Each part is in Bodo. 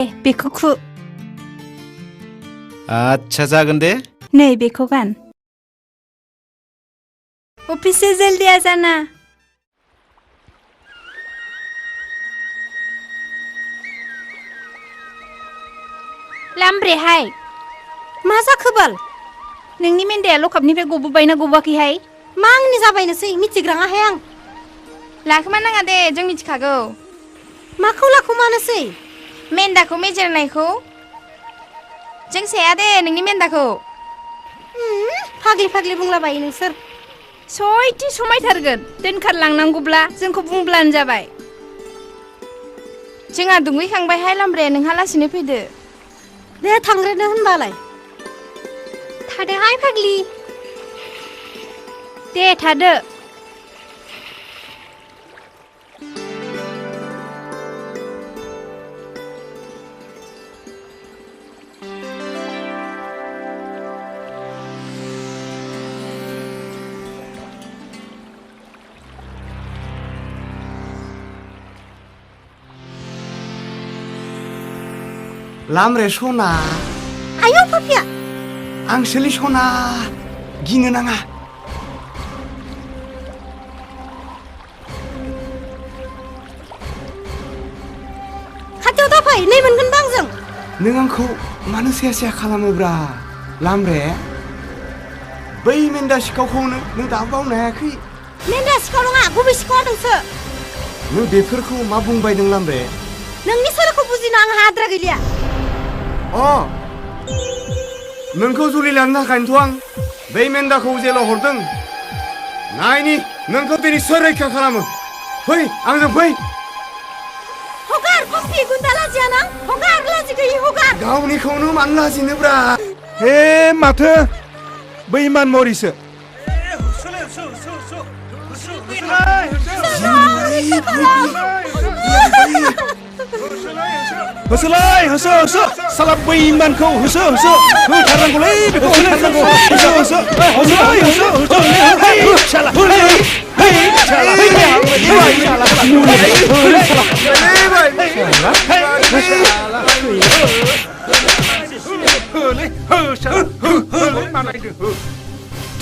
बेखौ खु आच्छा जागोन दे नै बेखौ गान अफिस से जल्दी आ जाना लामब्रेहाय मा जाखो बाल नोंनि मेन्दाया लकआपनिफ्राय गबोबायना गबोआखैहाय मा आंनि जाबायनोसै मिथिग्राङाहाय आं लाखोमा नाङा दे जों मिथिखागौ माखौ लाखुमानोसै मेन्दाखौ मेजेरनायखौ जों साया दे नोंनि मेन्दाखौ फाग्लि फाग्लि बुंलाबायो नोंसोर सयथि समायथारगोन दोनखारलांनांगौब्ला जोंखौ बुंब्लानो जाबाय जोंहा दुगैखांबायहाय लामब्रे नोंहा लासैनो फैदो दे थांग्रोनो होनबालाय थादोहाय फाग्लि दे थादो लामरे सना आयौ पापिया आंसोलै सना गिनो नाङा खाथियाव दाफै नै मोनगोन बांजों नों आंखौ मानो सेया सेया खालामोब्रा लामरे बै मेन्दा सिखावखौनो नों दाबो बावनो हायाखै मेन्दा सिखाव नङा गुबै सिखावा नोंसो नों बेफोरखौ मा बुंबाय नों लामरे नोंनि सोलोखौ बुजिनो आंहा आद्रा गैलिया नोंखौ जुलि लानो थाखायनोथ' आं बै मेन्दाखौ जेलाव हरदों नायनि नोंखौ दिनै सोर रैखा खालामो फै आंजों फै हगार पापि गुन्दा लाजिया नों हगार लाजि गैयि हगार गावनिखौनो मानो लाजिनोब्रा हे माथो बै मान मरिसो होसोलाय होसो होसो साला बै मानखौ होसो होसो होथारनांगौलै बेखौ होथारनांगौ होसो होसो होसोलाय होसो होसो हे साला हे साला हे साला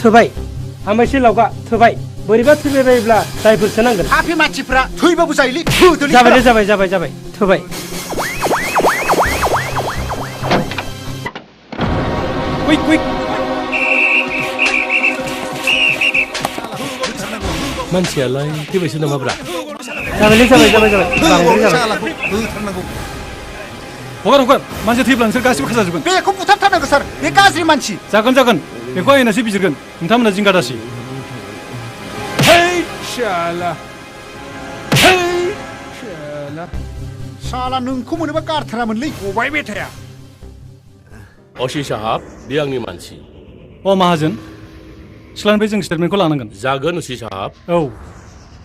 थोबाय हामबायसै लावगा थोबाय बोरैबा थैबाय बायोब्ला दायफोर सोनांगोन हाफि मानसिफ्रा थैबाबो जायोलै जाबाय दे जाबाय जाबाय जाबाय थोबाय कुइक कुइक मानसियालाय थैबायसो नामाब्रा जाबायलै जाबाय जाबाय जाबाय बांद्राय जाबाय हगार हगार मानसि थैब्ला नोंसोर गासिबो खाजाजोबगोन बेखौ बुथारथारनांगौ सार बे गाज्रि मानसि जागोन जागोन बेखौ आयनासो बिजिरगोन नोंथांमोना जिंगा दासि साला नोंखौ मोनोबा गारथारामोनलै गबाय बेथाया अशी साहाब बे आंनि मानसि माहाजोन सिख्लानिफ्राय जों स्टेटमेन्टखौ लानांगोन जागोन अशी साहाब औ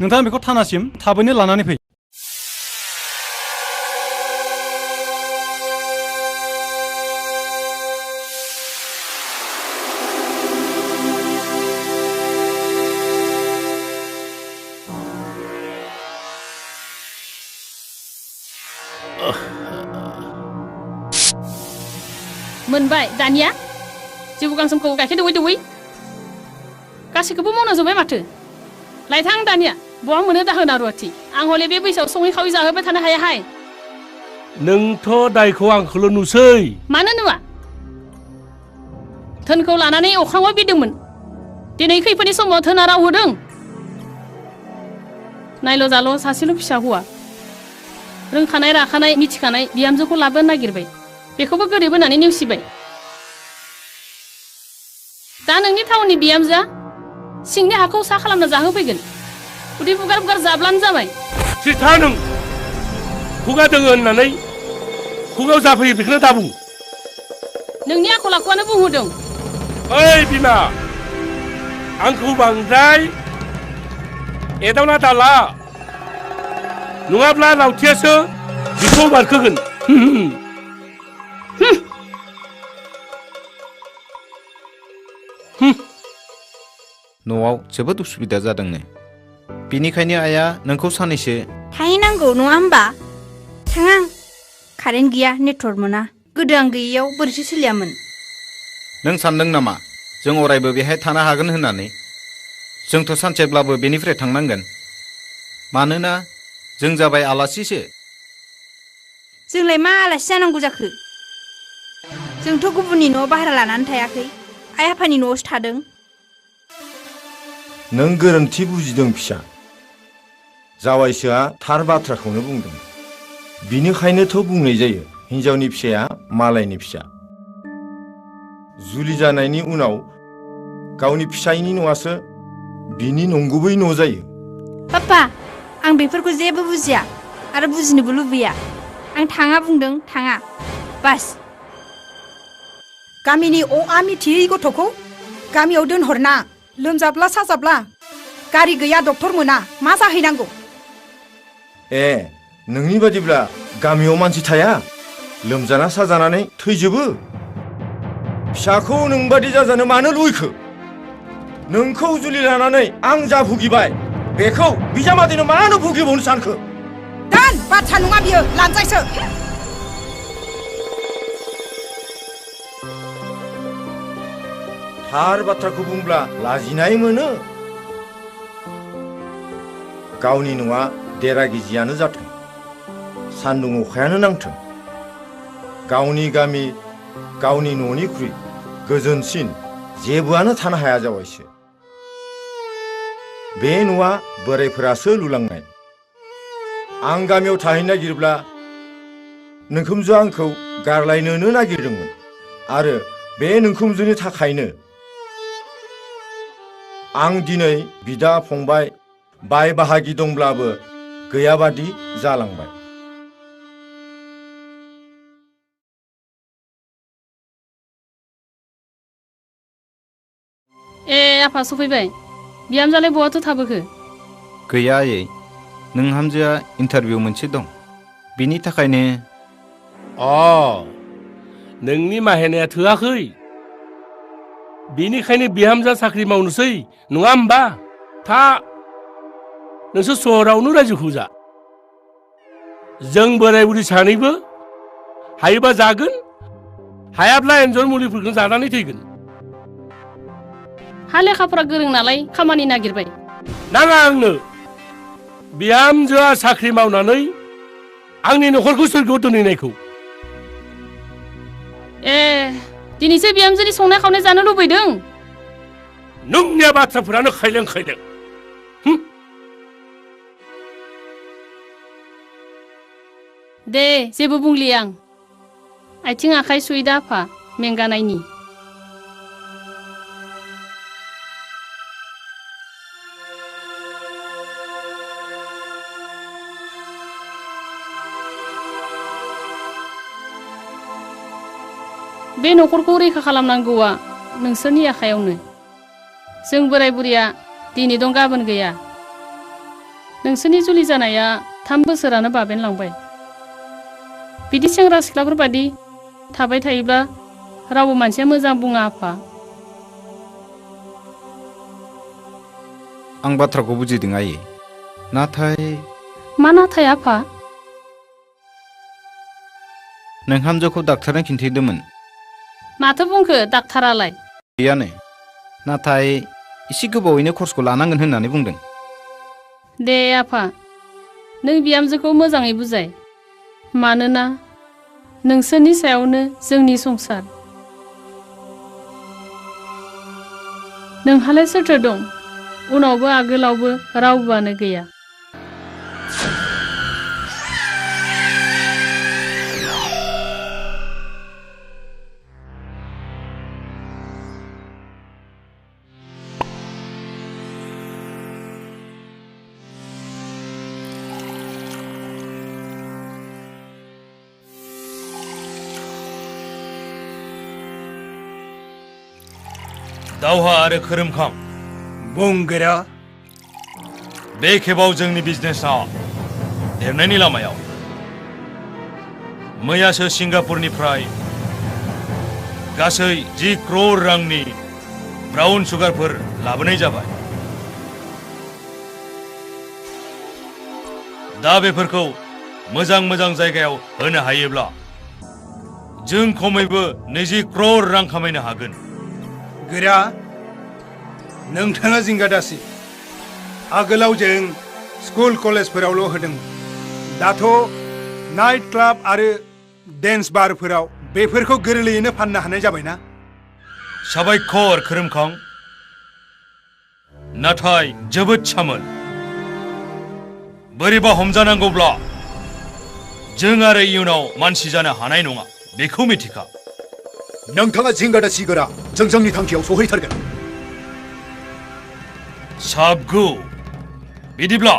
नोंथाङा बेखौ थानासिम थाबैनो लानानै फै मोनबाय दानिया जिबु गांसोमखौ गाइखेर दौयै दौयै गासैखौबो मावना जोब्बाय माथो लायथां दानिया बहा मोनो दाहोना रुवाथि आं हले बे बैसोआव सङै खावै जाहोबाय थानो हायाहाय नोंथ' दायखौ आंखौल' नुसै मानो नुवा धोनखौ लानानै अख्राङाव बिरदोंमोन दिनै खैफोदनि समाव धोना राव होदों नायल' जाल' सासेल' फिसा हौवा रोंखानाय राखानाय मिथिखानाय बिहामजोखौ लाबोनो नागिरबाय बेखौबो गोरिब होननानै नेवसिबाय दा नोंनि टाउननि बिहामजोआ सिंनि हाखौ सा खालामना जाहोफैगोन उदै बुगार बुगार जाब्लानो जाबाय सिथा नों खुगा दोङो होननानै खुगायाव जाफैयो बेखौनो दा बुं नोंनि आखल आखुआनो बुंहोदों ओइ बिमा आंखौ बांद्राय एदावना दाला नङाब्ला लावथियासो बिखौ बारखोगोन न'आव जोबोद उसुबिदा जादोंनो बेनिखायनो आइया नोंखौ सानैसो थाहैनांगौ नङा होमबा थाङां कारेन्ट गैया नेटवर्क मोना गोदो आं गैयैयाव बोरैसो सोलियामोन नों सानदों नामा जों अरायबो बेहाय थानो हागोन होननानै जोंथ' सानसेब्लाबो बेनिफ्राय थांनांगोन मानोना जों जाबाय आलासिसो जोंलाय मा आलासि जानांगौ जाखो जोंथ' गुबुननि न'आव भारा लानानै थायाखै आइ आफानि न'आवसो थादों नों गोरोन्थि बुजिदों फिसा जावायसोआ थार बाथ्राखौनो बुंदों बिनिखायनोथ' बुंनाय जायो हिन्जावनि फिसाया मालायनि फिसा जुलि जानायनि उनाव गावनि फिसायनि न'आसो बिनि नंगुबै न' जायो पापा आं बेफोरखौ जेबो बुजिया आरो बुजिनोबो लुबैया आं थाङा बुंदों थाङा बास गामिनि अआ मिथियै गथ'खौ गामियाव दोनहरना लोमजाब्ला साजाब्ला गारि गैया डक्टर मोना मा जाहैनांगौ ए नोंनि बादिब्ला गामियाव मानसि थाया लोमजाना साजानानै थैजोबो फिसाखौ नोंबादि जाजानो मानो लुबैखो नोंखौ जुलि लानानै आं जा भुगिबाय बेखौ बिजामादैनो मानो भुगिबावनो सानखो दान बाथ्रा नङा बियो लानजायसो थार बाथ्राखौ बुंब्ला लाजिनाय मोनो गावनि न'आ देरा गिजियानो जाथों सान्दुं अखायानो नांथों गावनि गामि गावनि न'निख्रुइ गोजोनसिन जेबोआनो थानो हाया जावायसो बे न'आ बोराइफोरासो लुलांनाय आं गामियाव थाहैनो नागिरब्ला नोंखोमजोआ आंखौ गारलायनोनो नागिरदोंमोन आरो बे नोंखोमजोनि थाखायनो आं दिनै बिदा फंबाय बाय बाहागि दंब्लाबो गैयाबादि जालांबाय ए आफा सफैबाय बिहामजोआलाय बहाथो थाबोखो गैया आयै नोंहामजोआ इन्टारभिउ मोनसे दं बिनि थाखायनो नोंनि माहेनाया थोआखै बेनिखायनो बिहामजा साख्रि मावनोसै नङा होमबा था नोंसोर सहरावनो रायजोखौ जा जों बोराय बुरि सानैबो हायोबा जागोन हायाब्ला एन्जर मुलिफोरखौ जानानै थैगोन हा लेखाफोरा गोरों नालाय खामानि नागिरबाय नाङा आंनो बिहामजोआ साख्रि मावनानै आंनि न'खरखौ सोरगोआव दोनहैनायखौ ए दिनैसो बिहामजोनि संनाय खावनाय जानो लुबैदों नोंनिया बाथ्राफोरानो खायलें खायलें दे जेबो बुंलि आं आथिं आखाइ सुइदा आफा मेंगानायनि बे न'खरखौ रैखा खालामनांगौआ नोंसोरनि आखायावनो जों बोराय बुरिया दिनै दं गाबोन गैया नोंसोरनि जुलि जानाया 3 बोसोरानो बाबेनलांबाय बिदि सेंग्रा सिख्लाफोर बादि थाबाय थायोब्ला रावबो मानसिया मोजां बुङा आफा आं बाथ्राखौ बुजिदों आयै नाथाय मा नाथाय आफा नोंहामजोखौ डाक्टारनो खिन्थिदोंमोन माथो बुंखो डाक्टारालाय गैयानो नाथाय एसे गोबावैनो कर्सखौ लानांगोन होननानै बुंदों दे आफा नों बिहामजोखौ मोजाङै बुजाय मानोना नोंसोरनि सायावनो जोंनि संसार नोंहालाय सोरथो दं उनावबो आगोलावबो रावबोआनो गैया दावहा आरो खोरोमखां बुंगोरा बे खेबाव जोंनि बिजनेसआ देरनायनि लामायाव मैयासो सिंगापुरनिफ्राय गासै 10 crore रांनि ब्राउन सुगारफोर लाबोनाय जाबाय दा बेफोरखौ मोजां जायगायाव होनो हायोब्ला जों खमैबो 20 क्रर रां खामायनो हागोन। गोरा नोंथाङा जिंगा दासि। आगोलाव जों स्कुल कलेजफोरावल' होदों। दाथ' नाइट क्लाब आरो डेन्स बारफोराव बेफोरखौ गोरलैयैनो फाननो हानाय जाबायना। साबायखर खोरोमखां, नाथाय जोबोद सामोल। बोरैबा हमजानांगौब्ला जों आरो इयुनाव मानसि जानो हानाय नङा, बेखौ मिथिखा। नोंथाङा जिंगा दासि गोरा, जों जोंनि थांखियाव सहैथारगोन। साबगु, बिदिब्ला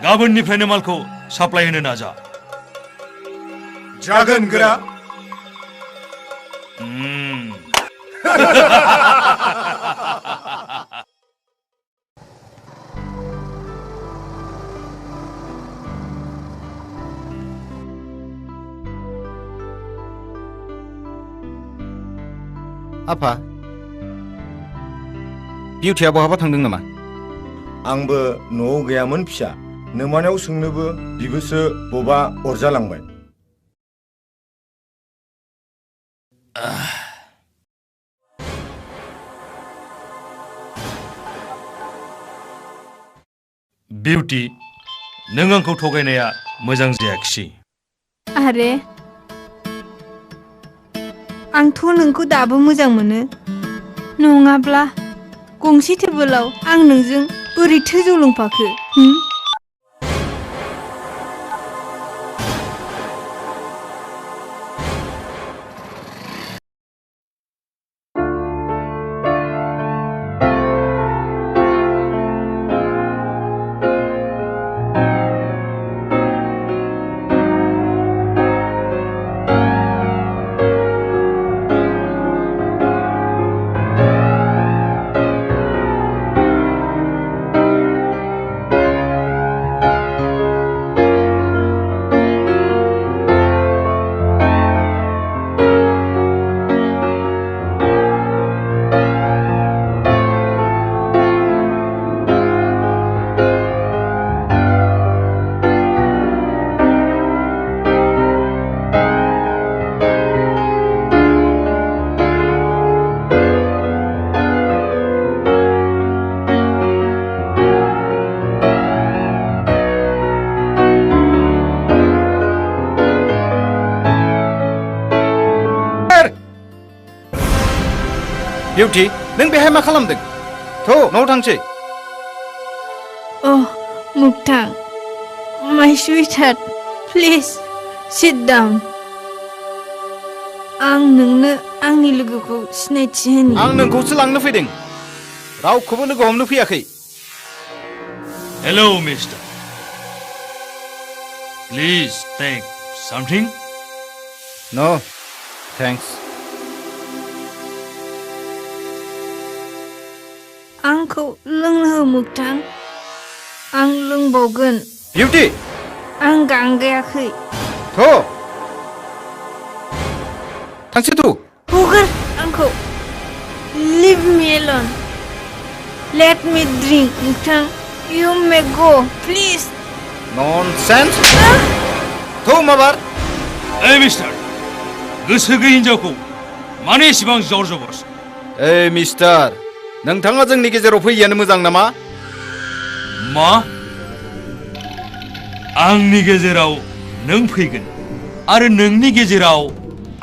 गाबोननिफ्रायनो मालखौ साप्लाय होनो नाजा। जागोन गोरा। आफा, बिउटिया बहाबा थांदों नामा? आंबो न'आव गैयामोन फिसा। नोमानायाव सोंनोबो बिबोसो बबा अरजालांबाय। बिउटि, नों आंखौ थगायनाया मोजां जायाखिसै। आरे आंथ' नोंखौ दाबो मोजां मोनो। नङाब्ला गंसे टेबोलाव आं नोंजों बोरैथो जौ लोंफाखो? बिउटि, नों बेहाय मा खालामदों? थ' न'आव थांसै। Oh, Muktang, my sweetheart, please sit down. आं नोंनो आंनि लोगोखौ सिनायथि होनि। आं नोंखौसो लांनो फैदों, रावखौबो लोगो हमनो फैयाखै। Hello mister, please take something. No thanks. आंखौ लोंनो हो मुक्तां, आं लोंबावगोन। बिउटि, आं गांगायाखै। थ' थांसै तु। हगार आंखौ। Leave me alone. Let me drink, मुक्तां. You may go, please. Nonsense. थ' माबार। ए मिस्टार, गोसो गैयै हिनजावखौ मानो एसेबां जर जबरदस्त? ए मिस्टार, नोंथाङा जोंनि गेजेराव फैयैयानो मोजां नामा? मा? आंनि गेजेराव नों फैगोन आरो नोंनि गेजेराव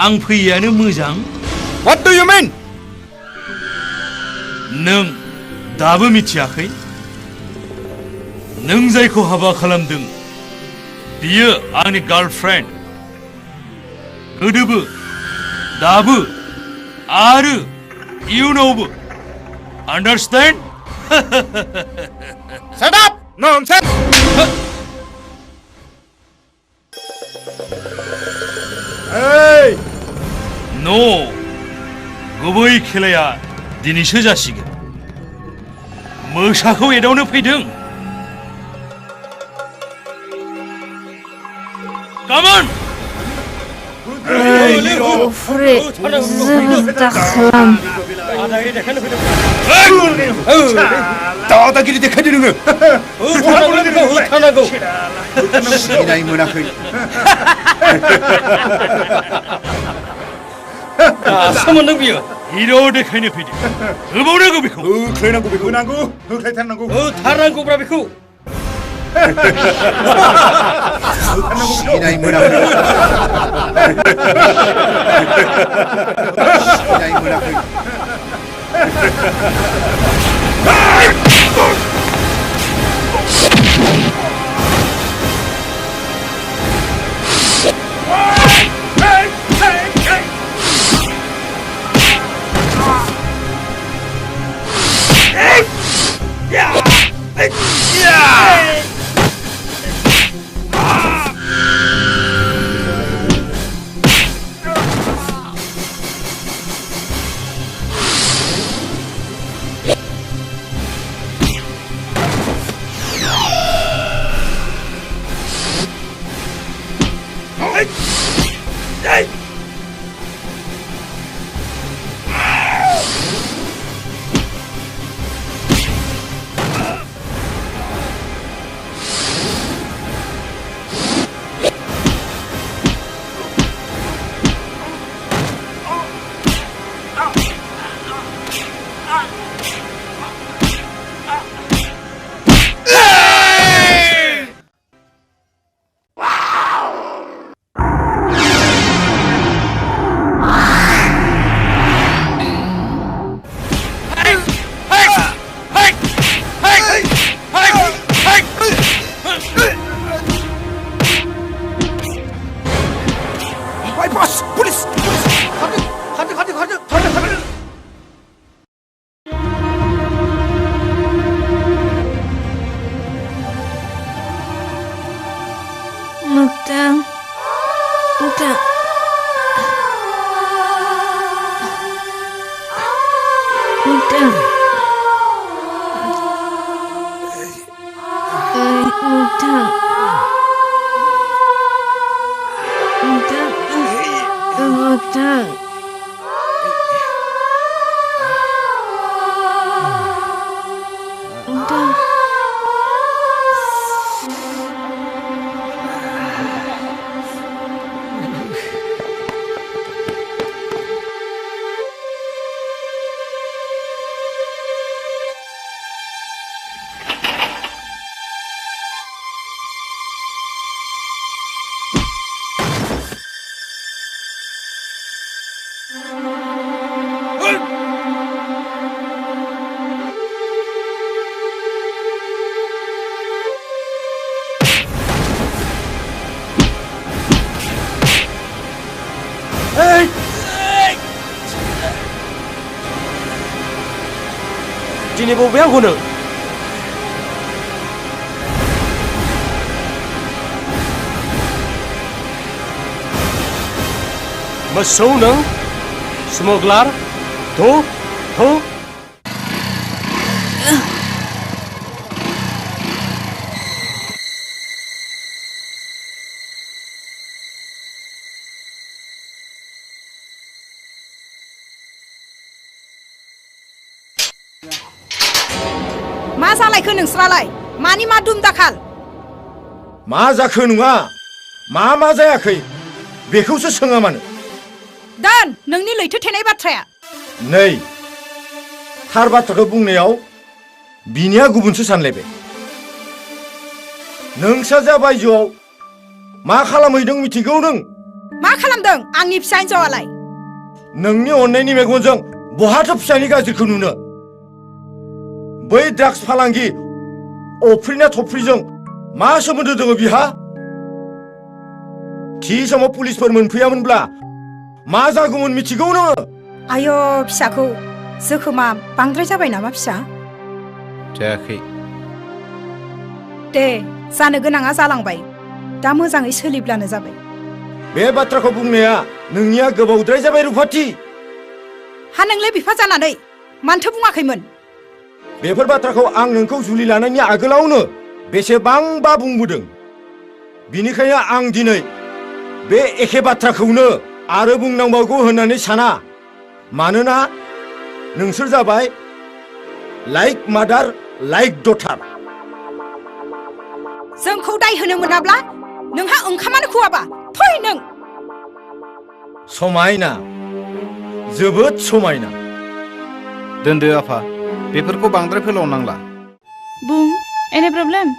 आं फैयैयानो मोजां? What do you mean? नों दाबो मिथियाखै? नों जायखौ हाबा खालामदों बियो आंनि गार्लफ्रेन्ड। गोदोबो, दाबो आरो इयुनावबो। Understand? Shut up! Nonsense! Hey! No! गुबै खेलाया दिनैसो जासिगोन। मोसाखौ एदावनो फैदों। Come on! Ofre, जोबोद दाखालाम। दादागिरि देखायदो नोङो। सिनाय मोनाखै। सोमोन्दो बियो हिरो देखायनो फैदों होबाव नांगौ बेखौ होख्लायनांगौ बेखौ नांगौ होख्लायथारनांगौ होथारनांगौब्रा बेखौ सिनाय मोनाखै सिनाय मोनाखै दिनै बबेयाव होनो मोसौ नों स्मगलार थ' मा जालायखो नोंस्रालाय मानि मा दुम दाखाल मा जाखो नङा मा जायाखै बेखौसो सोङा मानो दोन नोंनि लैथो थेनाय बाथ्राया नै थार बाथ्राखौ बुंनायाव बिनिया गुबुनसो सानलायबाय नोंसाजा बायजोआव मा खालामहैदों मिथिगौ नों मा खालामदों आंनि फिसा हिन्जावालाय नोंनि अननायनि मेगनजों बहाथो फिसानि गाज्रिखौ नुनो बै ड्राग्स फालांगि अफ्रिना थफ्रिजों मा सोमोन्दो दङ बिहा थि समाव पुलिसफोर मोनफैयामोनब्ला मा जागौमोन मिथिगौ नोङो आय' फिसाखौ जोखोमा बांद्राय जाबाय नामा फिसा जायाखै दे जानो गोनाङा जालांबाय दा मोजाङै सोलिब्लानो जाबाय बे बाथ्राखौ बुंनाया नोंनिया गोबावद्राय जाबाय रुफाथि हा नोंलाय बिफा जानानै मानोथो बुङाखैमोन बेफोर बाथ्राखौ आं नोंखौ जुलि लानायनि आगोलावनो बेसेबांबा बुंबोदों बिनिखायनो आं दिनै बे एखे बाथ्राखौनो आरो बुंनांबावगौ होननानै साना मानोना नोंसोर जाबाय लाइक मादार लाइक डटार जोंखौ दाय होनो मोनाब्ला नोंहा ओंखामानो खुवाबा फै नों समायना जोबोद समायना दोनदो आफा बेफोरखौ बांद्राय फोलावनांला बुं एनि प्रब्लेम